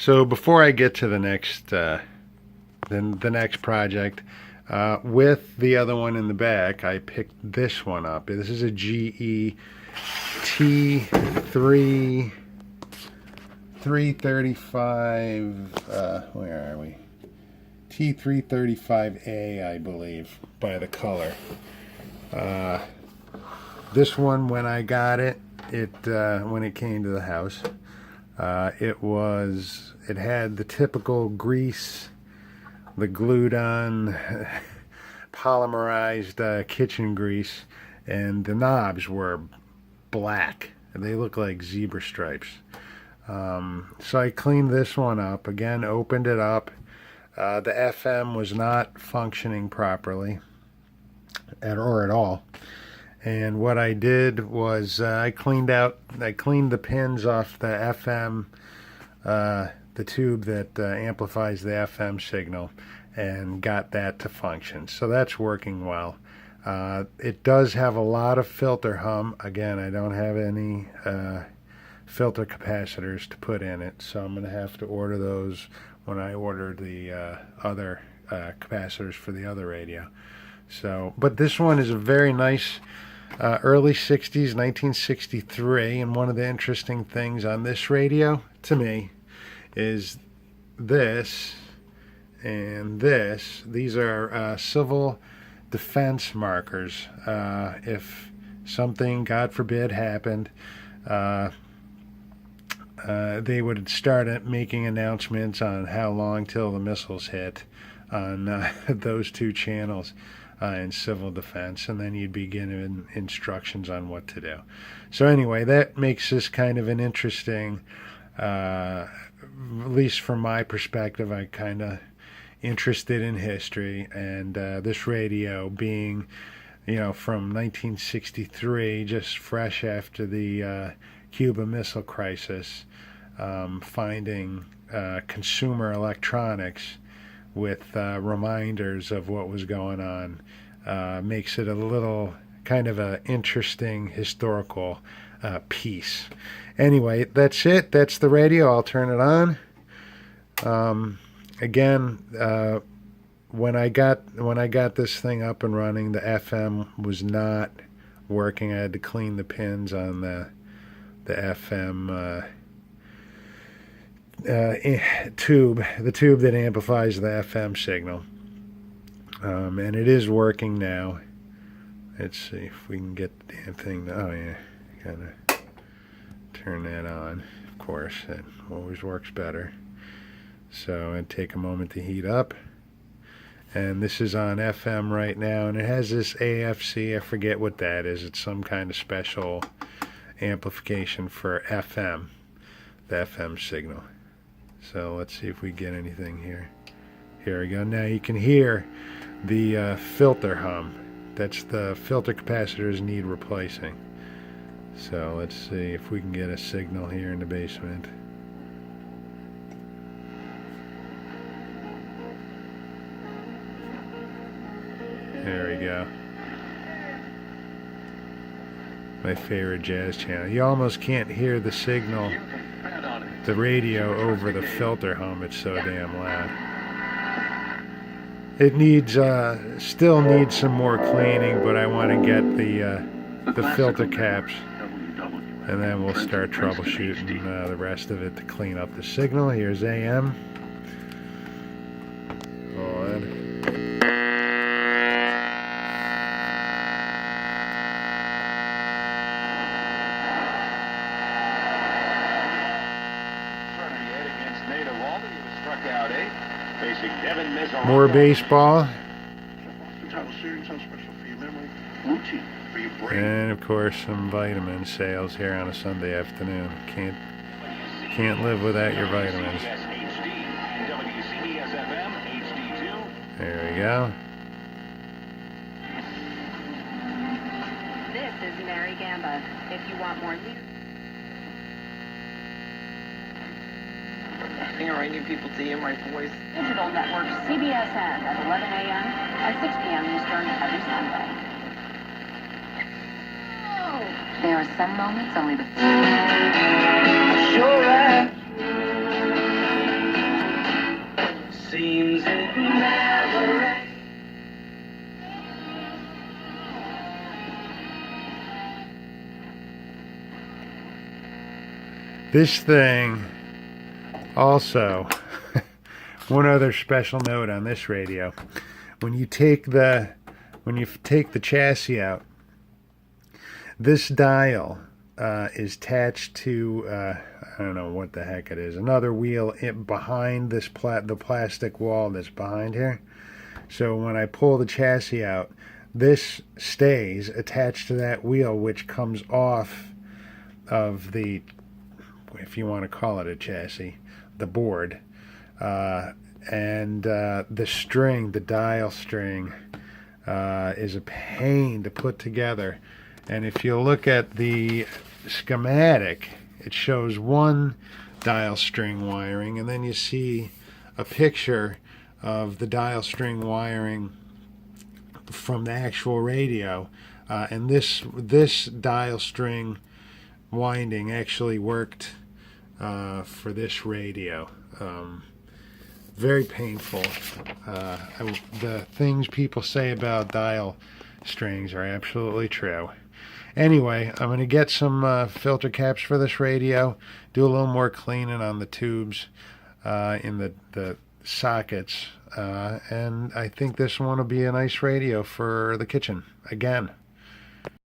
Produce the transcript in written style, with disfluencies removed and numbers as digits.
So before I get to the next project, with the other one in the back, I picked this one up. This is a GE T-335. Where are we? T-335A, I believe, by the color. This one, when I got it, when it came to the house, it had the typical grease, the glued on polymerized kitchen grease, and the knobs were black. They look like zebra stripes. So I cleaned this one up again, opened it up. The FM was not functioning properly at all. And what I did was I cleaned the pins off the FM, the tube that amplifies the FM signal, and got that to function. So that's working well. It does have a lot of filter hum. Again, I don't have any filter capacitors to put in it, so I'm going to have to order those when I order the other capacitors for the other radio. So, but this one is a very nice early 60s, 1963, and one of the interesting things on this radio, to me, is this and this. These are civil defense markers. If something, God forbid, happened, they would start making announcements on how long till the missiles hit on those two channels in civil defense, and then you'd be given instructions on what to do. So anyway, that makes this kind of an interesting, at least from my perspective, I kind of interested in history, and this radio being, from 1963, just fresh after the Cuba Missile Crisis, finding consumer electronics with reminders of what was going on makes it a little kind of an interesting historical piece. Anyway, that's it. That's the radio. I'll turn it on. Again, when I got this thing up and running, the FM was not working. I had to clean the pins on the FM tube, the tube that amplifies the FM signal, and it is working now. Let's see if we can get the damn thing. Oh yeah, gotta turn that on. Of course, it always works better. So it'd take a moment to heat up. And this is on FM right now, and it has this AFC. I forget what that is. It's some kind of special amplification for FM, the FM signal. So let's see if we get anything here. Here we go. Now you can hear the filter hum. That's the filter capacitors need replacing. So let's see if we can get a signal here in the basement. There we go. My favorite jazz channel. You almost can't hear the signal, the radio, over the filter hum. It's so damn loud. It needs, still needs some more cleaning, but I want to get the filter caps, and then we'll start troubleshooting the rest of it to clean up the signal. Here's AM. On. More baseball. And of course some vitamin sales here on a Sunday afternoon. Can't live without your vitamins. There we go. This is Mary Gamba. If you want more news. I need people to hear my voice. Digital network CBSN at 11 a.m. and 6 p.m. Eastern every Sunday. There are some moments only the... Sure. This thing also, one other special note on this radio, when you take the chassis out, this dial is attached to I don't know what the heck it is, another wheel behind this the plastic wall that's behind here. So when I pull the chassis out, this stays attached to that wheel, which comes off of the, if you want to call it a chassis, the board. And the string, the dial string, is a pain to put together. And if you look at the schematic, it shows one dial string wiring, and then you see a picture of the dial string wiring from the actual radio. And this dial string winding actually worked for this radio. Very painful. The things people say about dial strings are absolutely true. Anyway, I'm going to get some filter caps for this radio, do a little more cleaning on the tubes in the sockets, and I think this one will be a nice radio for the kitchen again.